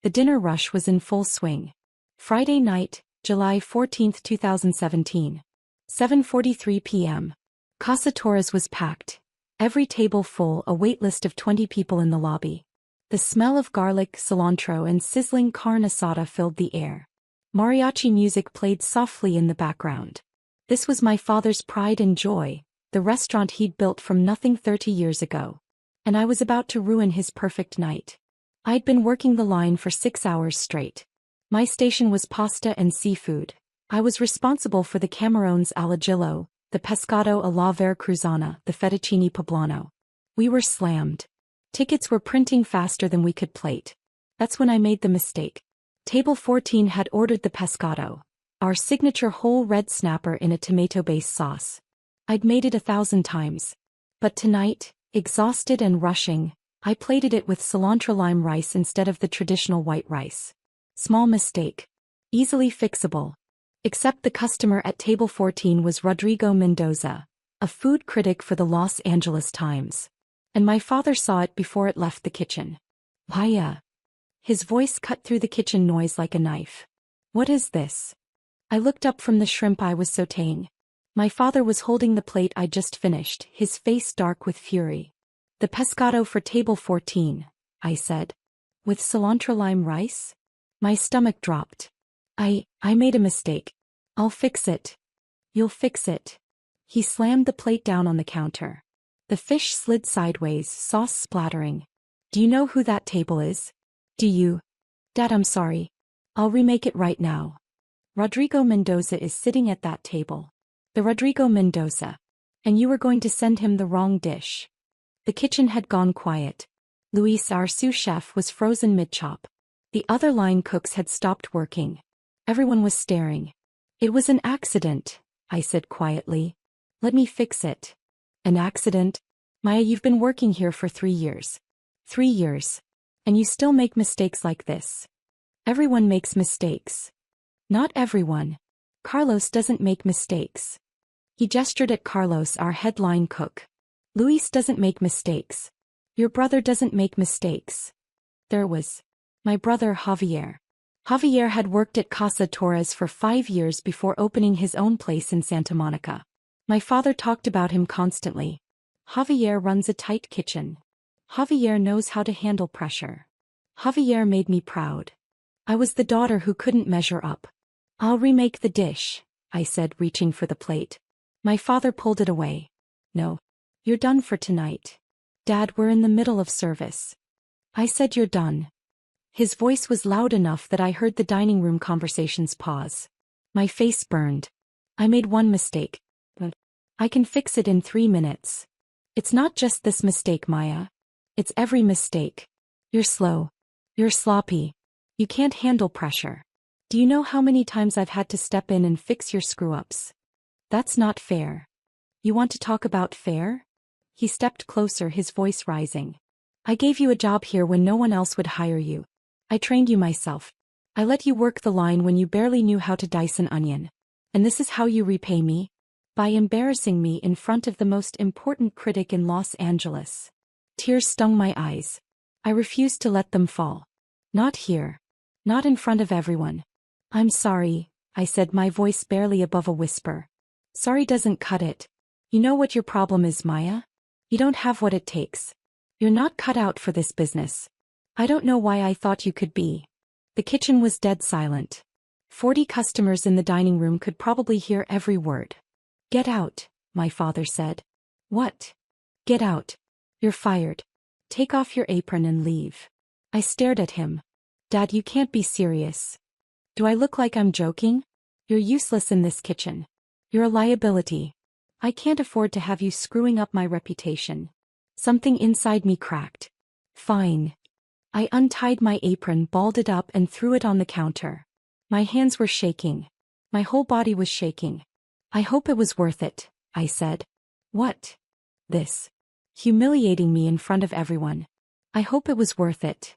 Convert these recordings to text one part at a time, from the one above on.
The dinner rush was in full swing. Friday night, July 14, 2017. 7:43 p.m. Casa Torres was packed. Every table full, a waitlist of 20 people in the lobby. The smell of garlic, cilantro and sizzling carne asada filled the air. Mariachi music played softly in the background. This was my father's pride and joy, the restaurant he'd built from nothing 30 years ago. And I was about to ruin his perfect night. I'd been working the line for 6 hours straight. My station was pasta and seafood. I was responsible for the camarones al ajillo, the pescado a la veracruzana, the fettuccine poblano. We were slammed. Tickets were printing faster than we could plate. That's when I made the mistake. Table 14 had ordered the pescado, our signature whole red snapper in a tomato-based sauce. I'd made it 1,000 times. But tonight, exhausted and rushing, I plated it with cilantro-lime rice instead of the traditional white rice. Small mistake. Easily fixable. Except the customer at table 14 was Rodrigo Mendoza, a food critic for the Los Angeles Times. And my father saw it before it left the kitchen. Vaya. His voice cut through the kitchen noise like a knife. What is this? I looked up from the shrimp I was sautéing. My father was holding the plate I'd just finished, his face dark with fury. The pescado for table 14, I said. With cilantro-lime rice? My stomach dropped. I made a mistake. I'll fix it. You'll fix it. He slammed the plate down on the counter. The fish slid sideways, sauce splattering. Do you know who that table is? Do you? Dad, I'm sorry. I'll remake it right now. Rodrigo Mendoza is sitting at that table. The Rodrigo Mendoza. And you were going to send him the wrong dish. The kitchen had gone quiet. Luis, our sous chef, was frozen mid-chop. The other line cooks had stopped working. Everyone was staring. It was an accident, I said quietly. Let me fix it. An accident? Maya, you've been working here for 3 years. 3 years. And you still make mistakes like this. Everyone makes mistakes. Not everyone. Carlos doesn't make mistakes. He gestured at Carlos, our headline cook. Luis doesn't make mistakes. Your brother doesn't make mistakes. There was my brother Javier. Javier had worked at Casa Torres for 5 years before opening his own place in Santa Monica. My father talked about him constantly. Javier runs a tight kitchen. Javier knows how to handle pressure. Javier made me proud. I was the daughter who couldn't measure up. I'll remake the dish, I said, reaching for the plate. My father pulled it away. No. You're done for tonight. Dad, we're in the middle of service. I said you're done. His voice was loud enough that I heard the dining room conversations pause. My face burned. I made one mistake. But I can fix it in 3 minutes. It's not just this mistake, Maya. It's every mistake. You're slow. You're sloppy. You can't handle pressure. Do you know how many times I've had to step in and fix your screw-ups? That's not fair. You want to talk about fair? He stepped closer, his voice rising. I gave you a job here when no one else would hire you. I trained you myself. I let you work the line when you barely knew how to dice an onion. And this is how you repay me? By embarrassing me in front of the most important critic in Los Angeles. Tears stung my eyes. I refused to let them fall. Not here. Not in front of everyone. I'm sorry, I said, my voice barely above a whisper. Sorry doesn't cut it. You know what your problem is, Maya? You don't have what it takes. You're not cut out for this business. I don't know why I thought you could be. The kitchen was dead silent. 40 customers in the dining room could probably hear every word. Get out, my father said. What? Get out. You're fired. Take off your apron and leave. I stared at him. Dad, you can't be serious. Do I look like I'm joking? You're useless in this kitchen. You're a liability. I can't afford to have you screwing up my reputation. Something inside me cracked. Fine. I untied my apron, balled it up and threw it on the counter. My hands were shaking. My whole body was shaking. I hope it was worth it, I said. What? This. Humiliating me in front of everyone. I hope it was worth it.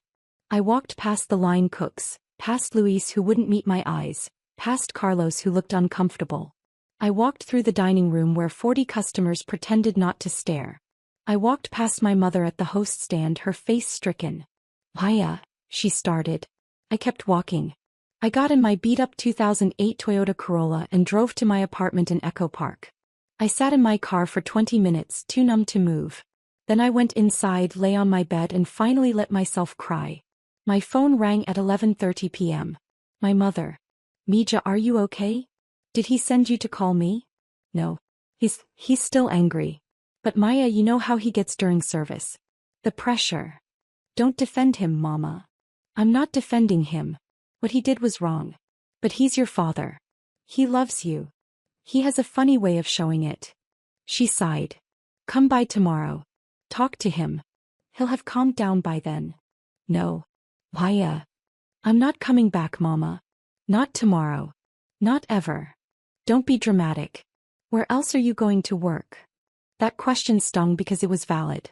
I walked past the line cooks, past Luis who wouldn't meet my eyes, past Carlos who looked uncomfortable. I walked through the dining room where 40 customers pretended not to stare. I walked past my mother at the host stand, her face stricken. Maya, she started. I kept walking. I got in my beat-up 2008 Toyota Corolla and drove to my apartment in Echo Park. I sat in my car for 20 minutes, too numb to move. Then I went inside, lay on my bed and finally let myself cry. My phone rang at 11:30 p.m. My mother. Mija, are you okay? Did he send you to call me? No. He's still angry. But Maya, you know how he gets during service. The pressure. Don't defend him, Mama. I'm not defending him. What he did was wrong. But he's your father. He loves you. He has a funny way of showing it. She sighed. Come by tomorrow. Talk to him. He'll have calmed down by then. No. Maya. I'm not coming back, Mama. Not tomorrow. Not ever. Don't be dramatic. Where else are you going to work? That question stung because it was valid.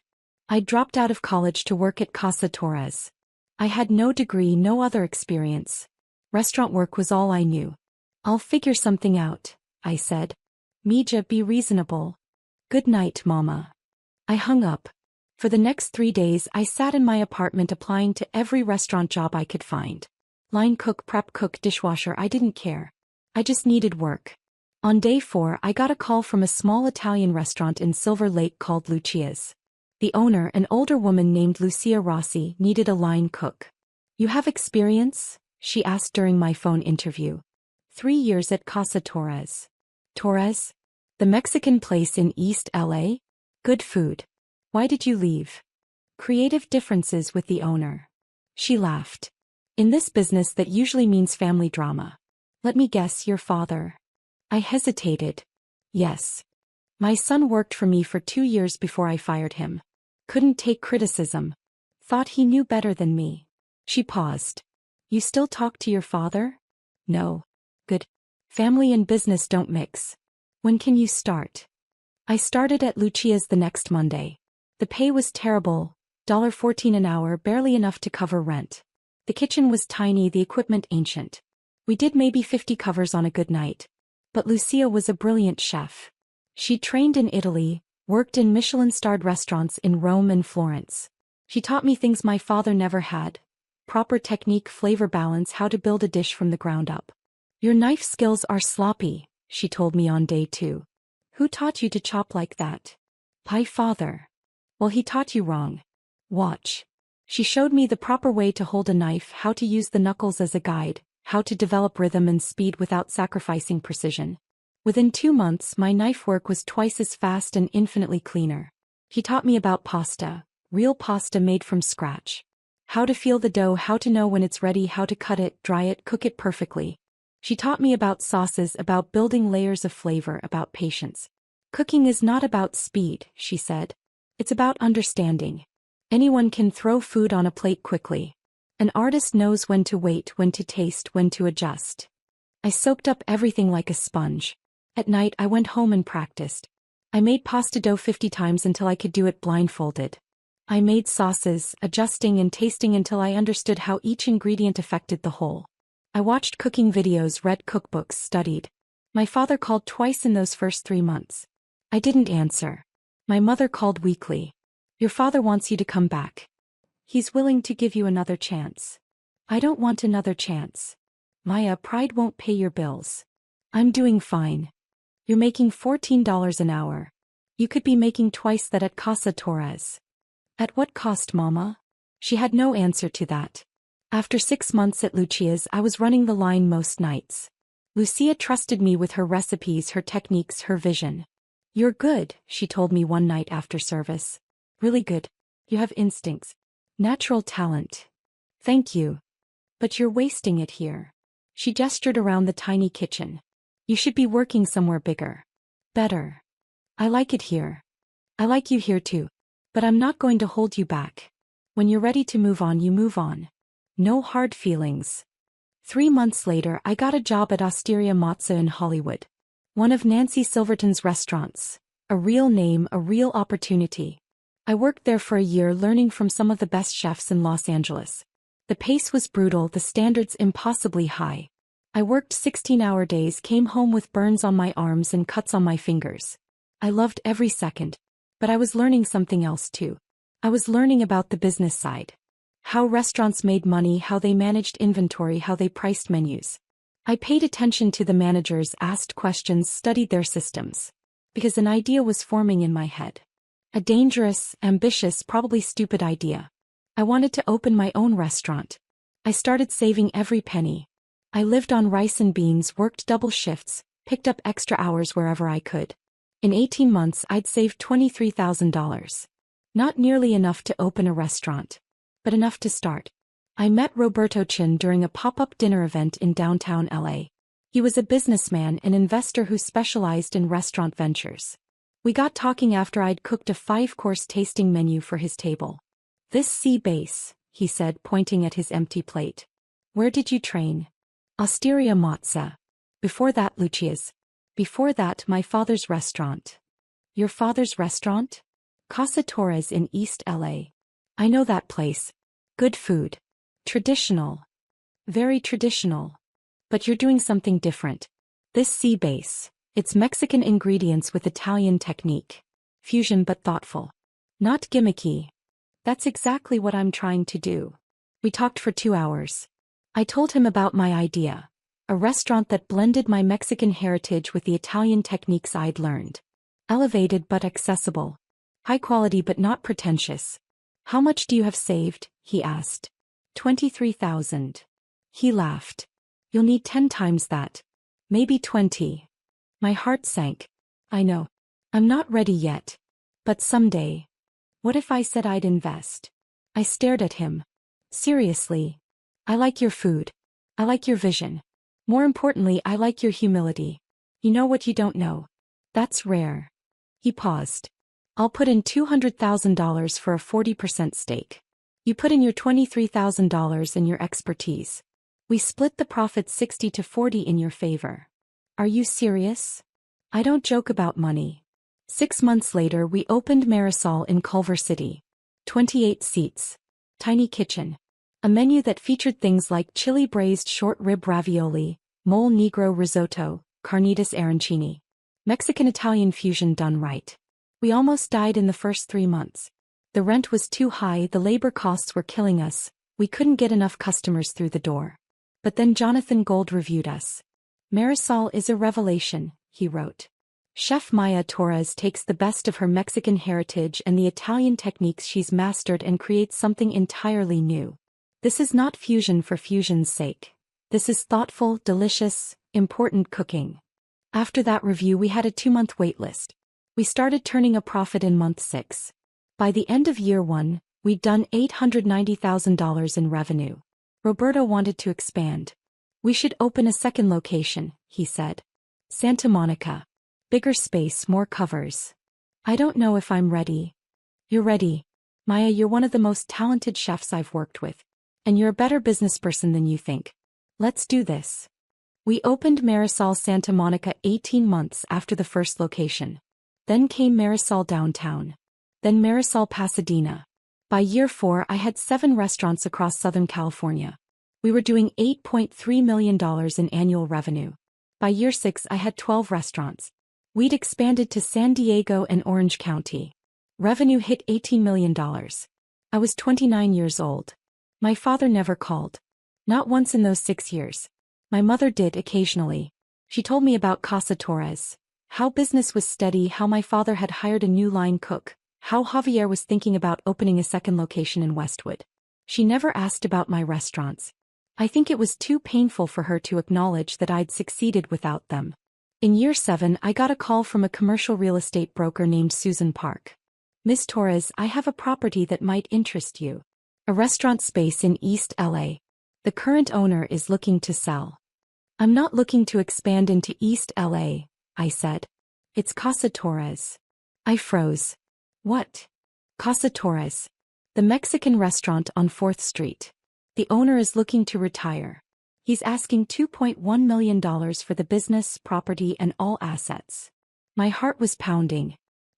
I dropped out of college to work at Casa Torres. I had no degree, no other experience. Restaurant work was all I knew. I'll figure something out, I said. Mija, be reasonable. Good night, Mama. I hung up. For the next 3 days I sat in my apartment applying to every restaurant job I could find. Line cook, prep cook, dishwasher, I didn't care. I just needed work. On day 4 I got a call from a small Italian restaurant in Silver Lake called Lucia's. The owner, an older woman named Lucia Rossi, needed a line cook. You have experience? She asked during my phone interview. 3 years at Casa Torres. Torres? The Mexican place in East LA? Good food. Why did you leave? Creative differences with the owner. She laughed. In this business that usually means family drama. Let me guess, your father. I hesitated. Yes. My son worked for me for 2 years before I fired him. Couldn't take criticism. Thought he knew better than me. She paused. You still talk to your father? No. Good. Family and business don't mix. When can you start? I started at Lucia's the next Monday. The pay was terrible, $14 an hour, barely enough to cover rent. The kitchen was tiny, the equipment ancient. We did maybe 50 covers on a good night. But Lucia was a brilliant chef. She trained in Italy, worked in Michelin-starred restaurants in Rome and Florence. She taught me things my father never had. Proper technique, flavor balance, how to build a dish from the ground up. Your knife skills are sloppy, she told me on day 2. Who taught you to chop like that? My father. Well, he taught you wrong. Watch. She showed me the proper way to hold a knife, how to use the knuckles as a guide, how to develop rhythm and speed without sacrificing precision. Within 2 months, my knife work was twice as fast and infinitely cleaner. He taught me about pasta, real pasta made from scratch. How to feel the dough, how to know when it's ready, how to cut it, dry it, cook it perfectly. She taught me about sauces, about building layers of flavor, about patience. Cooking is not about speed, she said. It's about understanding. Anyone can throw food on a plate quickly. An artist knows when to wait, when to taste, when to adjust. I soaked up everything like a sponge. At night I went home and practiced. I made pasta dough 50 times until I could do it blindfolded. I made sauces, adjusting and tasting until I understood how each ingredient affected the whole. I watched cooking videos, read cookbooks, studied. My father called twice in those first 3 months. I didn't answer. My mother called weekly. Your father wants you to come back. He's willing to give you another chance. I don't want another chance. Maya, pride won't pay your bills. I'm doing fine. You're making $14 an hour. You could be making twice that at Casa Torres. At what cost, Mama? She had no answer to that. After 6 months at Lucia's, I was running the line most nights. Lucia trusted me with her recipes, her techniques, her vision. You're good, she told me one night after service. Really good. You have instincts. Natural talent. Thank you. But you're wasting it here. She gestured around the tiny kitchen. You should be working somewhere bigger. Better. I like it here. I like you here too. But I'm not going to hold you back. When you're ready to move on, you move on. No hard feelings. 3 months later, I got a job at Osteria Mozza in Hollywood. One of Nancy Silverton's restaurants. A real name, a real opportunity. I worked there for a year learning from some of the best chefs in Los Angeles. The pace was brutal, the standards impossibly high. I worked 16-hour days, came home with burns on my arms and cuts on my fingers. I loved every second. But I was learning something else too. I was learning about the business side. How restaurants made money, how they managed inventory, how they priced menus. I paid attention to the managers, asked questions, studied their systems. Because an idea was forming in my head. A dangerous, ambitious, probably stupid idea. I wanted to open my own restaurant. I started saving every penny. I lived on rice and beans, worked double shifts, picked up extra hours wherever I could. In 18 months I'd saved $23,000. Not nearly enough to open a restaurant, but enough to start. I met Roberto Chin during a pop-up dinner event in downtown LA. He was a businessman and investor who specialized in restaurant ventures. We got talking after I'd cooked a 5-course tasting menu for his table. This sea base, he said, pointing at his empty plate. Where did you train? Osteria Mozza. Before that, Lucia's. Before that, my father's restaurant. Your father's restaurant? Casa Torres in East LA. I know that place. Good food. Traditional. Very traditional. But you're doing something different. This sea base, it's Mexican ingredients with Italian technique. Fusion but thoughtful. Not gimmicky. That's exactly what I'm trying to do. We talked for 2 hours. I told him about my idea. A restaurant that blended my Mexican heritage with the Italian techniques I'd learned. Elevated but accessible. High quality but not pretentious. How much do you have saved? He asked. 23,000. He laughed. You'll need 10 times that. Maybe 20. My heart sank. I know. I'm not ready yet. But someday. What if I said I'd invest? I stared at him. Seriously. I like your food. I like your vision. More importantly, I like your humility. You know what you don't know. That's rare. He paused. I'll put in $200,000 for a 40% stake. You put in your $23,000 and your expertise. We split the profit 60 to 40 in your favor. Are you serious? I don't joke about money. 6 months later, we opened Marisol in Culver City. 28 seats. Tiny kitchen. A menu that featured things like chili braised short rib ravioli, mole negro risotto, carnitas arancini. Mexican-Italian fusion done right. We almost died in the first 3 months. The rent was too high, the labor costs were killing us, we couldn't get enough customers through the door. But then Jonathan Gold reviewed us. Marisol is a revelation, he wrote. Chef Maya Torres takes the best of her Mexican heritage and the Italian techniques she's mastered and creates something entirely new. This is not fusion for fusion's sake. This is thoughtful, delicious, important cooking. After that review, we had a 2-month waitlist. We started turning a profit in month 6. By the end of year 1, we'd done $890,000 in revenue. Roberto wanted to expand. We should open a second location, he said. Santa Monica. Bigger space, more covers. I don't know if I'm ready. You're ready. Maya, you're one of the most talented chefs I've worked with. And you're a better business person than you think. Let's do this. We opened Marisol Santa Monica 18 months after the first location. Then came Marisol Downtown. Then Marisol Pasadena. By year 4, I had 7 restaurants across Southern California. We were doing $8.3 million in annual revenue. By year 6, I had 12 restaurants. We'd expanded to San Diego and Orange County. Revenue hit $18 million. I was 29 years old. My father never called. Not once in those 6 years. My mother did occasionally. She told me about Casa Torres. How business was steady, how my father had hired a new line cook, how Javier was thinking about opening a second location in Westwood. She never asked about my restaurants. I think it was too painful for her to acknowledge that I'd succeeded without them. In year 7, I got a call from a commercial real estate broker named Susan Park. Miss Torres, I have a property that might interest you. A restaurant space in East LA. The current owner is looking to sell. I'm not looking to expand into East LA, I said. It's Casa Torres. I froze. What? Casa Torres. The Mexican restaurant on 4th Street. The owner is looking to retire. He's asking $2.1 million for the business, property, and all assets. My heart was pounding.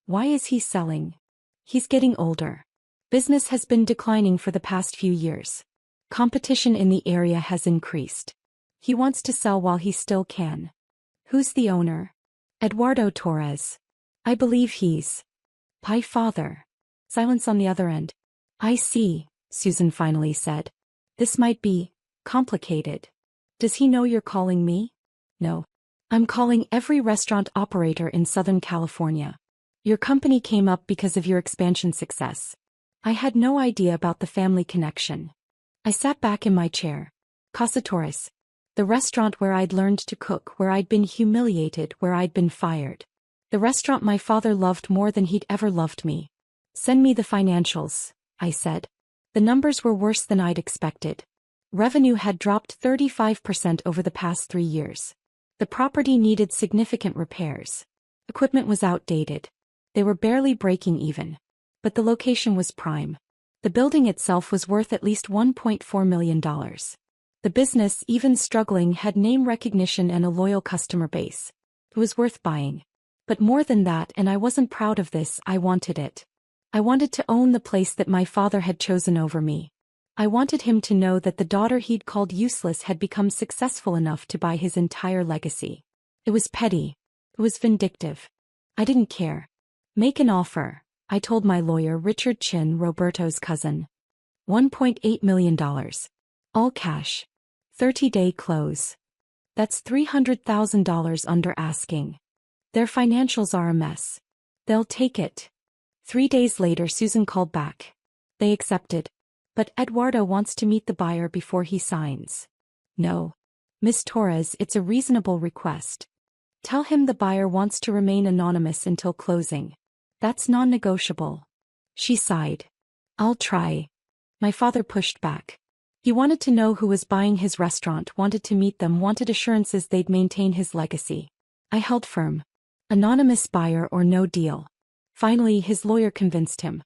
Why is he selling? He's getting older. Business has been declining for the past few years. Competition in the area has increased. He wants to sell while he still can. Who's the owner? Eduardo Torres. I believe he's my father. Silence on the other end. I see, Susan finally said. This might be complicated. Does he know you're calling me? No. I'm calling every restaurant operator in Southern California. Your company came up because of your expansion success. I had no idea about the family connection. I sat back in my chair. Casa Torres. The restaurant where I'd learned to cook, where I'd been humiliated, where I'd been fired. The restaurant my father loved more than he'd ever loved me. Send me the financials, I said. The numbers were worse than I'd expected. Revenue had dropped 35% over the past 3 years. The property needed significant repairs. Equipment was outdated. They were barely breaking even. But the location was prime. The building itself was worth at least $1.4 million. The business, even struggling, had name recognition and a loyal customer base. It was worth buying. But more than that, and I wasn't proud of this, I wanted it. I wanted to own the place that my father had chosen over me. I wanted him to know that the daughter he'd called useless had become successful enough to buy his entire legacy. It was petty. It was vindictive. I didn't care. Make an offer, I told my lawyer Richard Chin, Roberto's cousin. $1.8 million. All cash. 30-day close. That's $300,000 under asking. Their financials are a mess. They'll take it. 3 days later Susan called back. They accepted. But Eduardo wants to meet the buyer before he signs. No. Miss Torres, it's a reasonable request. Tell him the buyer wants to remain anonymous until closing. That's non-negotiable. She sighed. I'll try. My father pushed back. He wanted to know who was buying his restaurant, wanted to meet them, wanted assurances they'd maintain his legacy. I held firm. Anonymous buyer or no deal. Finally, his lawyer convinced him.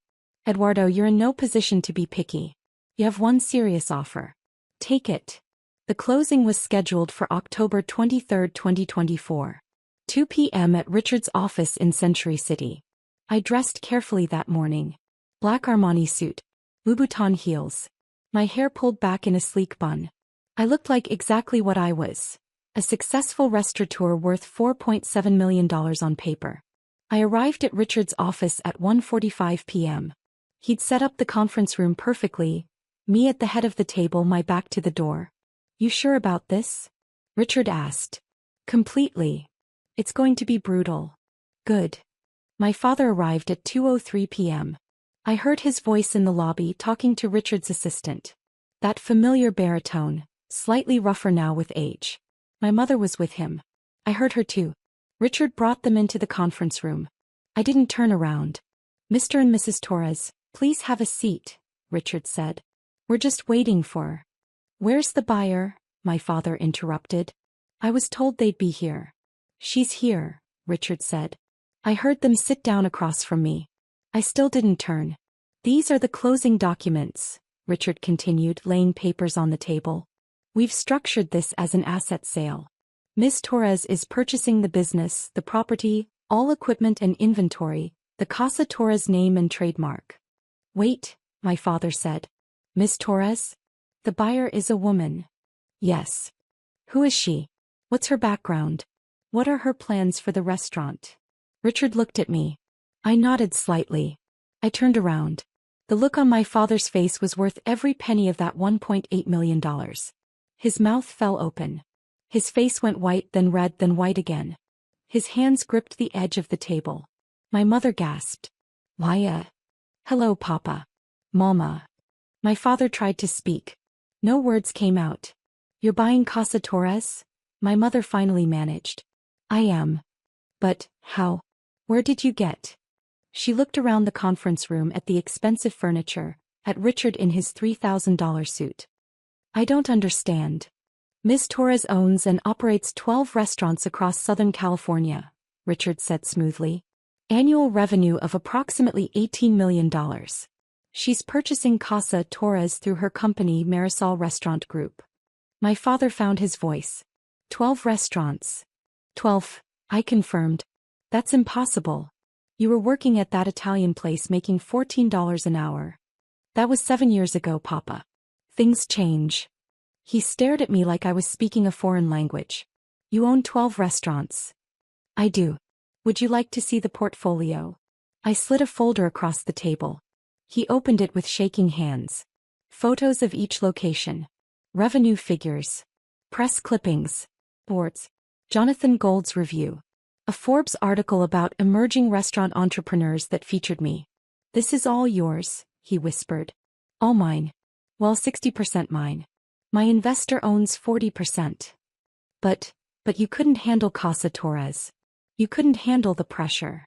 Eduardo, you're in no position to be picky. You have one serious offer. Take it. The closing was scheduled for October 23, 2024. 2 p.m. at Richard's office in Century City. I dressed carefully that morning. Black Armani suit. Louboutin heels. My hair pulled back in a sleek bun. I looked like exactly what I was. A successful restaurateur worth $4.7 million on paper. I arrived at Richard's office at 1:45 p.m. He'd set up the conference room perfectly, me at the head of the table, my back to the door. You sure about this? Richard asked. Completely. It's going to be brutal. Good. My father arrived at 2:03 p.m. I heard his voice in the lobby talking to Richard's assistant. That familiar baritone, slightly rougher now with age. My mother was with him. I heard her too. Richard brought them into the conference room. I didn't turn around. Mr. and Mrs. Torres, please have a seat, Richard said. We're just waiting for. Where's the buyer? My father interrupted. I was told they'd be here. She's here, Richard said. I heard them sit down across from me. I still didn't turn. These are the closing documents, Richard continued, laying papers on the table. We've structured this as an asset sale. Ms. Torres is purchasing the business, the property, all equipment and inventory, the Casa Torres name and trademark. Wait, my father said. Ms. Torres? The buyer is a woman. Yes. Who is she? What's her background? What are her plans for the restaurant? Richard looked at me. I nodded slightly. I turned around. The look on my father's face was worth every penny of that $1.8 million. His mouth fell open. His face went white, then red, then white again. His hands gripped the edge of the table. My mother gasped. Why, hello, Papa. Mama. My father tried to speak. No words came out. You're buying Casa Torres? My mother finally managed. I am. But, how? Where did you get? She looked around the conference room at the expensive furniture, at Richard in his $3,000 suit. I don't understand. Ms. Torres owns and operates 12 restaurants across Southern California, Richard said smoothly. Annual revenue of approximately $18 million. She's purchasing Casa Torres through her company Marisol Restaurant Group. My father found his voice. 12 restaurants. 12, I confirmed. That's impossible. You were working at that Italian place making $14 an hour. That was 7 years ago, Papa. Things change. He stared at me like I was speaking a foreign language. You own 12 restaurants. I do. Would you like to see the portfolio? I slid a folder across the table. He opened it with shaking hands. Photos of each location. Revenue figures. Press clippings. Boards. Jonathan Gold's review. A Forbes article about emerging restaurant entrepreneurs that featured me. "This is all yours," he whispered. "All mine. Well, 60% mine. My investor owns 40%. But you couldn't handle Casa Torres. You couldn't handle the pressure."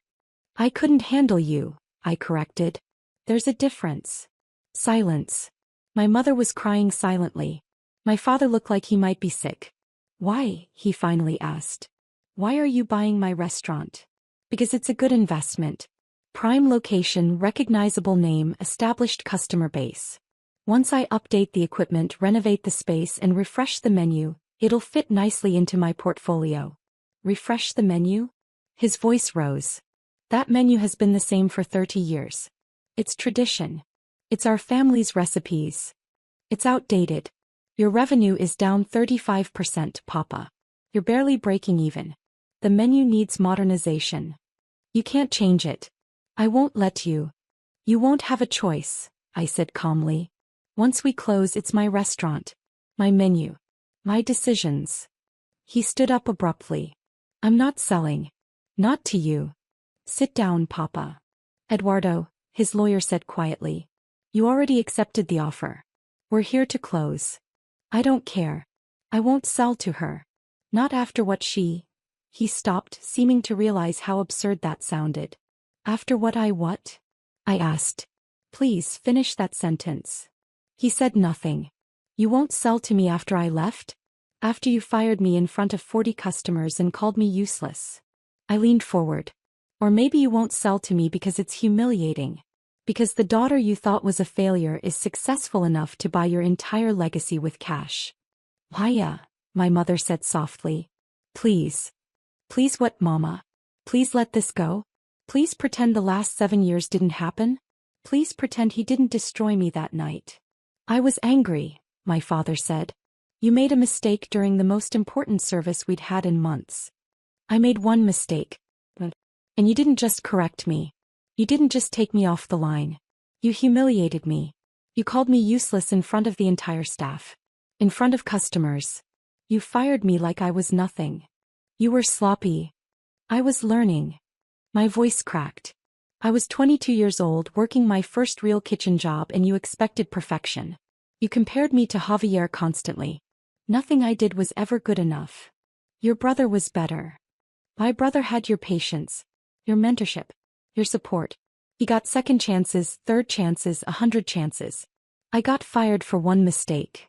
"I couldn't handle you," I corrected. "There's a difference." Silence. My mother was crying silently. My father looked like he might be sick. "Why?" he finally asked. "Why are you buying my restaurant?" "Because it's a good investment. Prime location, recognizable name, established customer base. Once I update the equipment, renovate the space, and refresh the menu, it'll fit nicely into my portfolio." "Refresh the menu?" His voice rose. "That menu has been the same for 30 years. It's tradition. It's our family's recipes. It's outdated. Your revenue is down 35%, Papa. You're barely breaking even. The menu needs modernization. You can't change it. I won't let you. You won't have a choice," I said calmly. "Once we close, it's my restaurant. My menu. My decisions." He stood up abruptly. "I'm not selling. Not to you." "Sit down, Papa." "Eduardo," his lawyer said quietly. "You already accepted the offer. We're here to close. I don't care. I won't sell to her. Not after what she—" He stopped, seeming to realize how absurd that sounded. "After what what?" I asked. "Please finish that sentence." He said nothing. "You won't sell to me after I left? After you fired me in front of 40 customers and called me useless?" I leaned forward. "Or maybe you won't sell to me because it's humiliating. Because the daughter you thought was a failure is successful enough to buy your entire legacy with cash." "Maya," my mother said softly. "Please. Please what, Mama? Please let this go? Please pretend the last 7 years didn't happen? Please pretend he didn't destroy me that night." "I was angry," my father said. "You made a mistake during the most important service we'd had in months." "I made one mistake. And you didn't just correct me. You didn't just take me off the line. You humiliated me. You called me useless in front of the entire staff. In front of customers. You fired me like I was nothing. You were sloppy. I was learning." My voice cracked. "I was 22 years old, working my first real kitchen job, and you expected perfection. You compared me to Javier constantly. Nothing I did was ever good enough. Your brother was better. My brother had your patience, your mentorship, your support. He got second chances, third chances, 100 chances. I got fired for one mistake."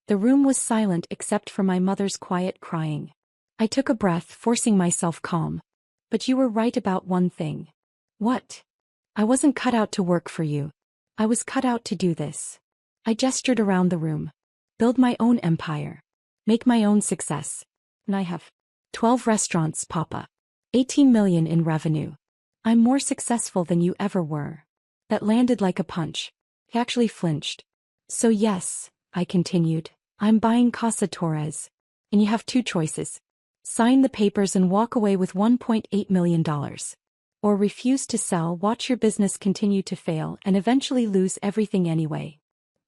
The room was silent except for my mother's quiet crying. I took a breath, forcing myself calm. "But you were right about one thing." "What?" "I wasn't cut out to work for you. I was cut out to do this." I gestured around the room. "Build my own empire. Make my own success. And I have 12 restaurants, Papa. 18 million in revenue. I'm more successful than you ever were." That landed like a punch. He actually flinched. "So yes," I continued, "I'm buying Casa Torres. And you have 2 choices. Sign the papers and walk away with $1.8 million. Or refuse to sell, watch your business continue to fail, and eventually lose everything anyway."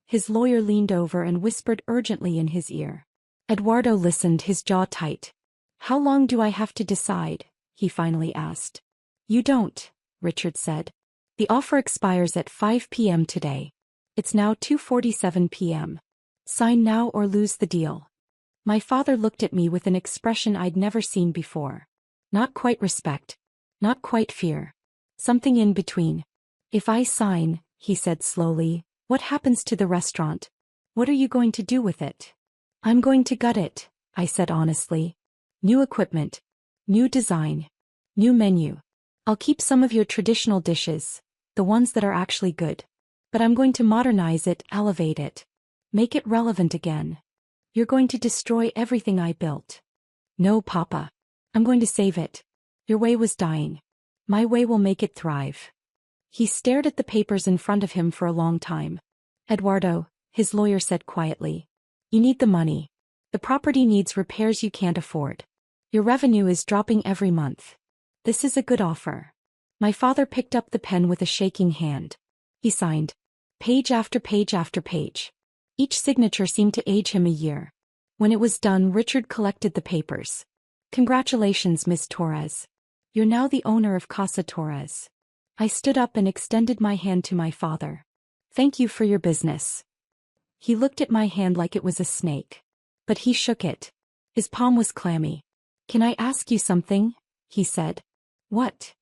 His lawyer leaned over and whispered urgently in his ear. Eduardo listened, his jaw tight. "How long do I have to decide?" he finally asked. "You don't," Richard said. "The offer expires at 5 p.m. today. It's now 2:47 p.m. Sign now or lose the deal." My father looked at me with an expression I'd never seen before. Not quite respect. Not quite fear. Something in between. "If I sign," he said slowly, "what happens to the restaurant? What are you going to do with it?" "I'm going to gut it," I said honestly. "New equipment. New design. New menu. I'll keep some of your traditional dishes, the ones that are actually good. But I'm going to modernize it, elevate it. Make it relevant again." "You're going to destroy everything I built." "No, Papa. I'm going to save it. Your way was dying. My way will make it thrive." He stared at the papers in front of him for a long time. "Eduardo," his lawyer said quietly, "you need the money. The property needs repairs you can't afford. Your revenue is dropping every month. This is a good offer." My father picked up the pen with a shaking hand. He signed. Page after page after page. Each signature seemed to age him a year. When it was done, Richard collected the papers. Congratulations, Miss Torres. You're now the owner of Casa Torres. I stood up and extended my hand to my father. Thank you for your business. He looked at my hand like it was a snake. But he shook it. His palm was clammy. Can I ask you something? He said. What?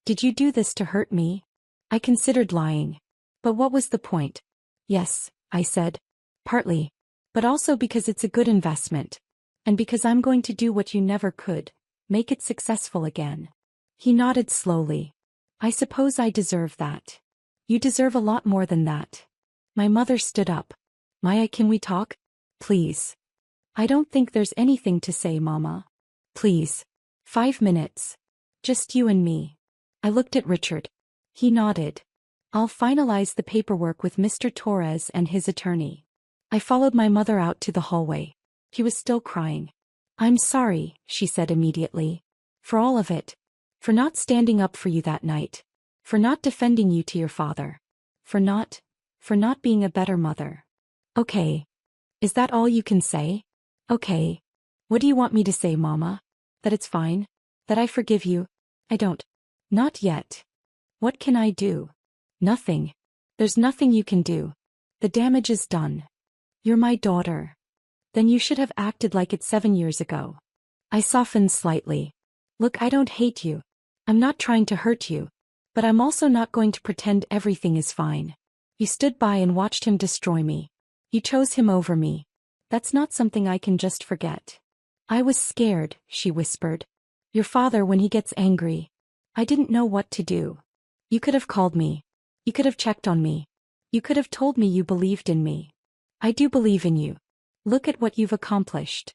Did you do this to hurt me? I considered lying. But what was the point? Yes, I said. Partly. But also because it's a good investment. And because I'm going to do what you never could, make it successful again. He nodded slowly. I suppose I deserve that. You deserve a lot more than that. My mother stood up. Maya, can we talk? Please. I don't think there's anything to say, Mama. Please. 5 minutes. Just you and me. I looked at Richard. He nodded. I'll finalize the paperwork with Mr. Torres and his attorney. I followed my mother out to the hallway. She was still crying. I'm sorry, she said immediately. For all of it. For not standing up for you that night. For not defending you to your father. For not being a better mother. Okay. Is that all you can say? Okay. What do you want me to say, Mama? That it's fine? That I forgive you? I don't. Not yet. What can I do? Nothing. There's nothing you can do. The damage is done. You're my daughter. Then you should have acted like it 7 years ago. I softened slightly. Look, I don't hate you. I'm not trying to hurt you. But I'm also not going to pretend everything is fine. You stood by and watched him destroy me. You chose him over me. That's not something I can just forget. I was scared, she whispered. Your father, when he gets angry. I didn't know what to do. You could have called me. You could have checked on me. You could have told me you believed in me. I do believe in you. Look at what you've accomplished.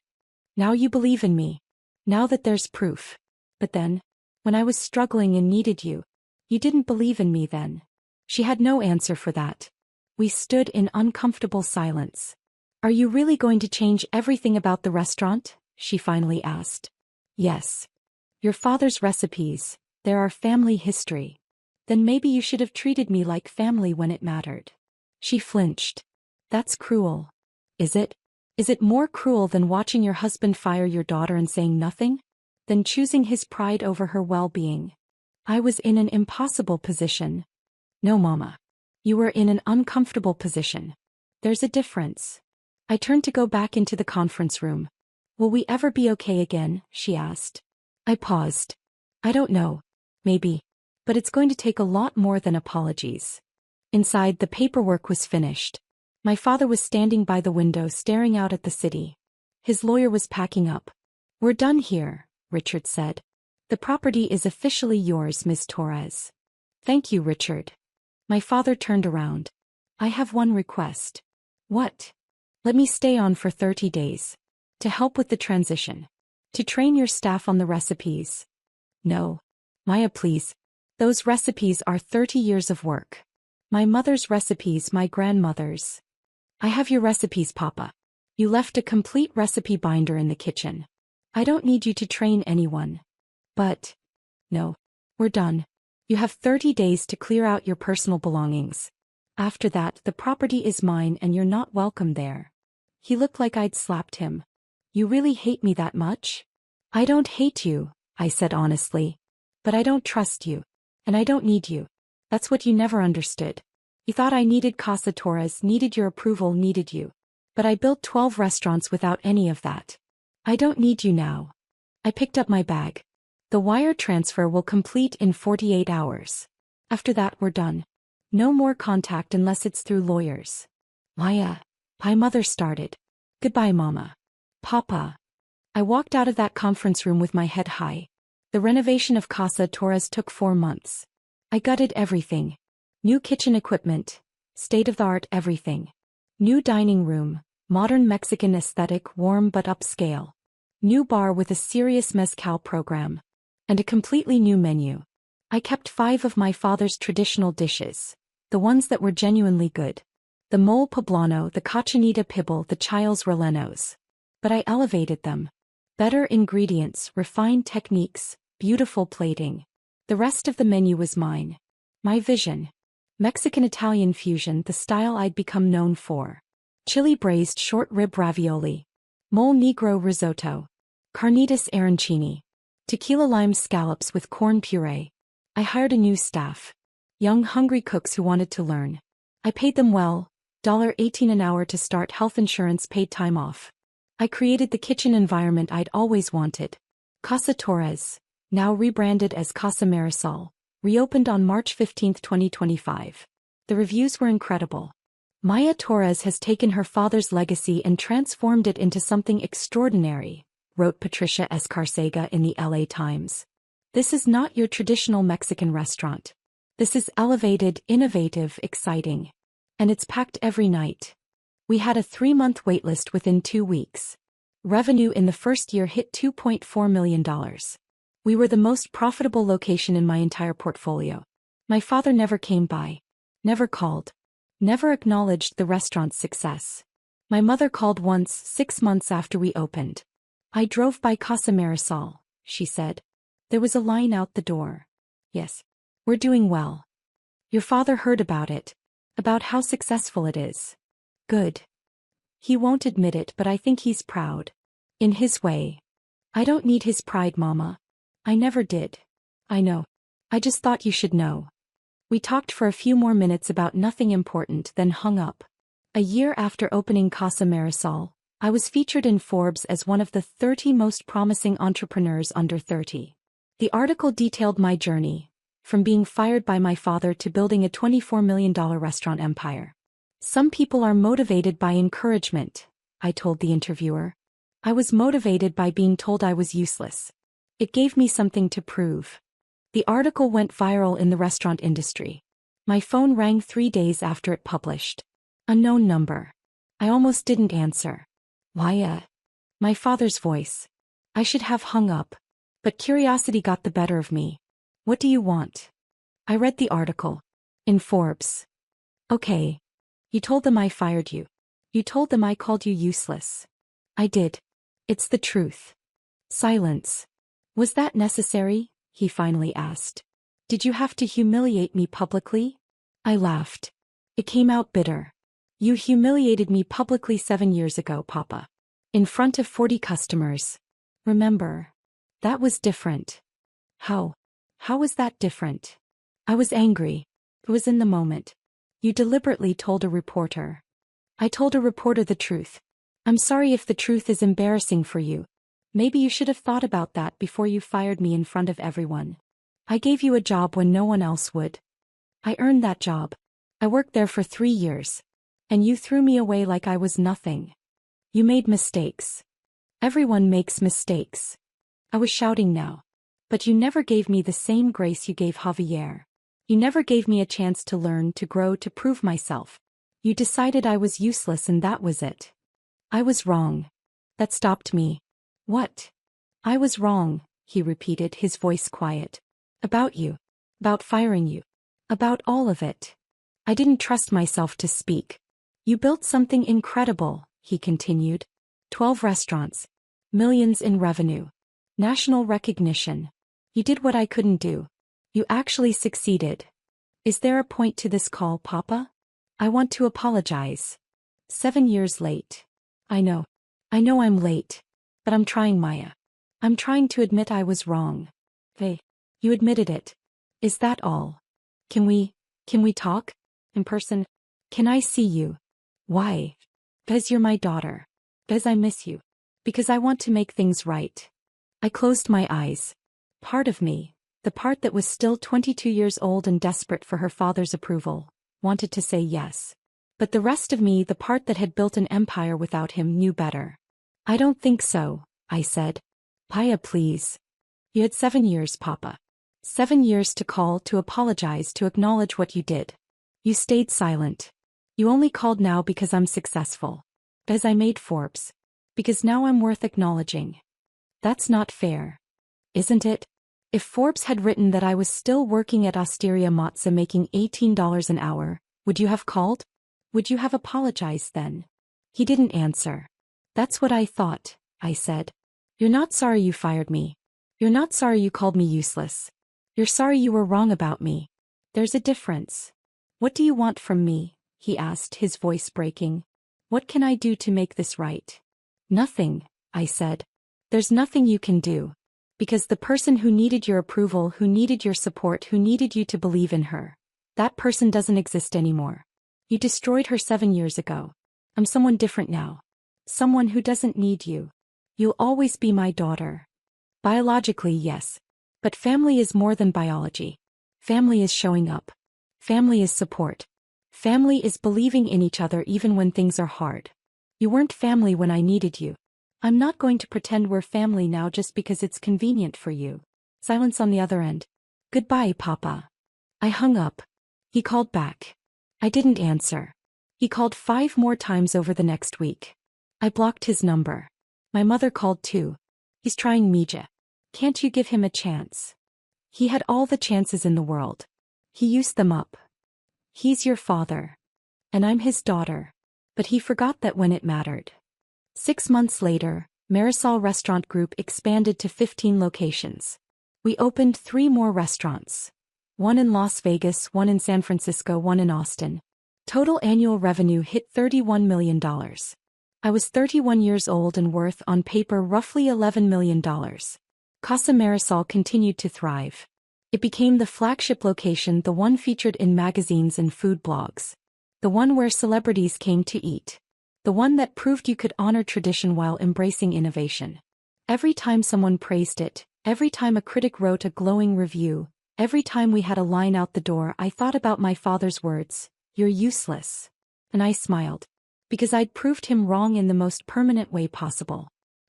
Now you believe in me. Now that there's proof. But then, when I was struggling and needed you, you didn't believe in me then. She had no answer for that. We stood in uncomfortable silence. Are you really going to change everything about the restaurant? She finally asked. Yes. Your father's recipes, they're our family history. Then maybe you should have treated me like family when it mattered. She flinched. That's cruel. Is it? Is it more cruel than watching your husband fire your daughter and saying nothing? Than choosing his pride over her well-being? I was in an impossible position. No, Mama. You were in an uncomfortable position. There's a difference. I turned to go back into the conference room. Will we ever be okay again? She asked. I paused. I don't know. Maybe. But it's going to take a lot more than apologies. Inside, the paperwork was finished. My father was standing by the window staring out at the city. His lawyer was packing up. We're done here, Richard said. The property is officially yours, Miss Torres. Thank you, Richard. My father turned around. I have one request. What? Let me stay on for 30 days. To help with the transition. To train your staff on the recipes. No. Maya, please. Those recipes are 30 years of work. My mother's recipes, my grandmother's. I have your recipes, Papa. You left a complete recipe binder in the kitchen. I don't need you to train anyone. But. No. We're done. You have 30 days to clear out your personal belongings. After that, the property is mine and you're not welcome there. He looked like I'd slapped him. You really hate me that much? I don't hate you, I said honestly. But I don't trust you. And I don't need you. That's what you never understood. You thought I needed Casa Torres, needed your approval, needed you. But I built 12 restaurants without any of that. I don't need you now. I picked up my bag. The wire transfer will complete in 48 hours. After that, we're done. No more contact unless it's through lawyers. Maya. My mother started. Goodbye, Mama. Papa. I walked out of that conference room with my head high. The renovation of Casa Torres took 4 months. I gutted everything. New kitchen equipment. State-of-the-art everything. New dining room. Modern Mexican aesthetic, warm but upscale. New bar with a serious mezcal program. And a completely new menu. I kept 5 of my father's traditional dishes. The ones that were genuinely good. The mole poblano, the cochinita pibil, the chiles rellenos. But I elevated them. Better ingredients, refined techniques, beautiful plating. The rest of the menu was mine. My vision. Mexican-Italian fusion, the style I'd become known for. Chili braised short rib ravioli. Mole negro risotto. Carnitas arancini. Tequila lime scallops with corn puree. I hired a new staff. Young hungry cooks who wanted to learn. I paid them well, $18 an hour to start, health insurance, paid time off. I created the kitchen environment I'd always wanted. Casa Torres, now rebranded as Casa Marisol, reopened on March 15, 2025. The reviews were incredible. Maya Torres has taken her father's legacy and transformed it into something extraordinary, wrote Patricia Escarcega in the LA Times. This is not your traditional Mexican restaurant. This is elevated, innovative, exciting. And it's packed every night. We had a 3-month waitlist within 2 weeks. Revenue in the first year hit $2.4 million. We were the most profitable location in my entire portfolio. My father never came by. Never called. Never acknowledged the restaurant's success. My mother called once, 6 months after we opened. I drove by Casa Marisol, she said. There was a line out the door. Yes. We're doing well. Your father heard about it. About how successful it is. Good. He won't admit it, but I think he's proud. In his way. I don't need his pride, Mama. I never did. I know. I just thought you should know. We talked for a few more minutes about nothing important, then hung up. A year after opening Casa Marisol, I was featured in Forbes as one of the 30 most promising entrepreneurs under 30. The article detailed my journey, from being fired by my father to building a $24 million restaurant empire. Some people are motivated by encouragement, I told the interviewer. I was motivated by being told I was useless. It gave me something to prove. The article went viral in the restaurant industry. My phone rang 3 days after it published. Unknown number. I almost didn't answer. Why? My father's voice. I should have hung up. But curiosity got the better of me. What do you want? I read the article. In Forbes. Okay. You told them I fired you. You told them I called you useless. I did. It's the truth. Silence. Was that necessary? He finally asked. Did you have to humiliate me publicly? I laughed. It came out bitter. You humiliated me publicly 7 years ago, Papa. In front of 40 customers. Remember? That was different. How? How was that different? I was angry. It was in the moment. You deliberately told a reporter. I told a reporter the truth. I'm sorry if the truth is embarrassing for you. Maybe you should have thought about that before you fired me in front of everyone. I gave you a job when no one else would. I earned that job. I worked there for 3 years. And you threw me away like I was nothing. You made mistakes. Everyone makes mistakes. I was shouting now. But you never gave me the same grace you gave Javier. You never gave me a chance to learn, to grow, to prove myself. You decided I was useless and that was it. I was wrong. That stopped me. What? I was wrong, he repeated, his voice quiet. About you. About firing you. About all of it. I didn't trust myself to speak. You built something incredible, he continued. 12 restaurants. Millions in revenue. National recognition. You did what I couldn't do. You actually succeeded. Is there a point to this call, Papa? I want to apologize. 7 years late. I know. I know I'm late. But I'm trying, Maya. I'm trying to admit I was wrong. Hey, you admitted it. Is that all? Can we talk? In person? Can I see you? Why? Because you're my daughter. Because I miss you. Because I want to make things right. I closed my eyes. Part of me, the part that was still 22 years old and desperate for her father's approval, wanted to say yes. But the rest of me, the part that had built an empire without him, knew better. I don't think so, I said. Paya, please. You had 7 years, Papa. 7 years to call, to apologize, to acknowledge what you did. You stayed silent. You only called now because I'm successful. Because I made Forbes. Because now I'm worth acknowledging. That's not fair. Isn't it? If Forbes had written that I was still working at Osteria Mozza making $18 an hour, would you have called? Would you have apologized then? He didn't answer. That's what I thought, I said. You're not sorry you fired me. You're not sorry you called me useless. You're sorry you were wrong about me. There's a difference. What do you want from me? He asked, his voice breaking. What can I do to make this right? Nothing, I said. There's nothing you can do. Because the person who needed your approval, who needed your support, who needed you to believe in her, that person doesn't exist anymore. You destroyed her 7 years ago. I'm someone different now. Someone who doesn't need you. You'll always be my daughter. Biologically, yes. But family is more than biology. Family is showing up. Family is support. Family is believing in each other even when things are hard. You weren't family when I needed you. I'm not going to pretend we're family now just because it's convenient for you. Silence on the other end. Goodbye, Papa. I hung up. He called back. I didn't answer. He called 5 more times over the next week. I blocked his number. My mother called too. He's trying Mija. Can't you give him a chance? He had all the chances in the world. He used them up. He's your father. And I'm his daughter. But he forgot that when it mattered. 6 months later, Marisol Restaurant Group expanded to 15 locations. We opened 3 more restaurants. 1 in Las Vegas, 1 in San Francisco, 1 in Austin. Total annual revenue hit $31 million. I was 31 years old and worth on paper roughly $11 million. Casa Marisol continued to thrive. It became the flagship location, the one featured in magazines and food blogs. The one where celebrities came to eat. The one that proved you could honor tradition while embracing innovation. Every time someone praised it, every time a critic wrote a glowing review, every time we had a line out the door, I thought about my father's words, "You're useless." And I smiled. Because I'd proved him wrong in the most permanent way possible.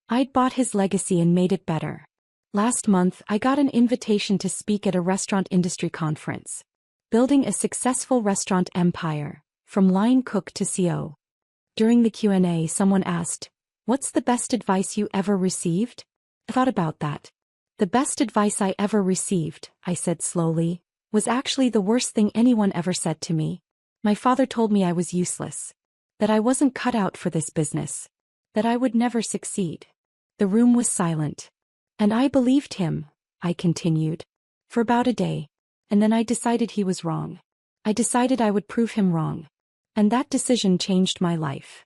I'd bought his legacy and made it better. Last month, I got an invitation to speak at a restaurant industry conference. Building a successful restaurant empire, from line cook to CO. During the Q&A, someone asked, "What's the best advice you ever received?" I thought about that. The best advice I ever received, I said slowly, was actually the worst thing anyone ever said to me. My father told me I was useless. That I wasn't cut out for this business. That I would never succeed. The room was silent. And I believed him, I continued. For about a day. And then I decided he was wrong. I decided I would prove him wrong. And that decision changed my life.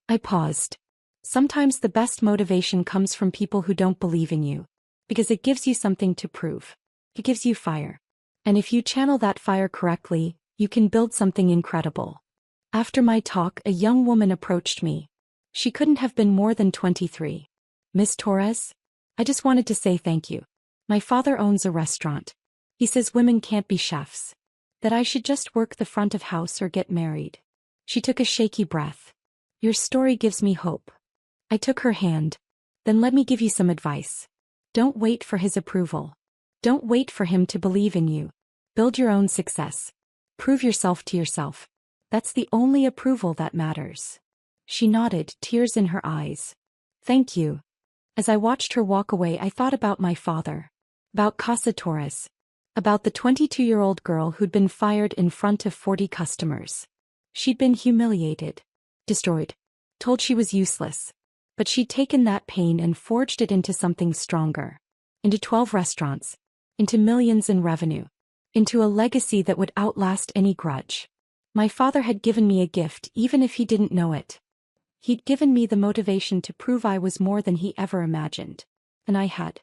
I paused. Sometimes the best motivation comes from people who don't believe in you. Because it gives you something to prove. It gives you fire. And if you channel that fire correctly, you can build something incredible. After my talk, a young woman approached me. She couldn't have been more than 23. "Miss Torres? I just wanted to say thank you. My father owns a restaurant. He says women can't be chefs. That I should just work the front of house or get married." She took a shaky breath. "Your story gives me hope." I took her hand. "Then let me give you some advice. Don't wait for his approval. Don't wait for him to believe in you. Build your own success. Prove yourself to yourself. That's the only approval that matters." She nodded, tears in her eyes. "Thank you." As I watched her walk away, I thought about my father. About Casa Torres. About the 22-year-old girl who'd been fired in front of 40 customers. She'd been humiliated. Destroyed. Told she was useless. But she'd taken that pain and forged it into something stronger. Into 12 restaurants. Into millions in revenue. Into a legacy that would outlast any grudge. My father had given me a gift even if he didn't know it. He'd given me the motivation to prove I was more than he ever imagined. And I had.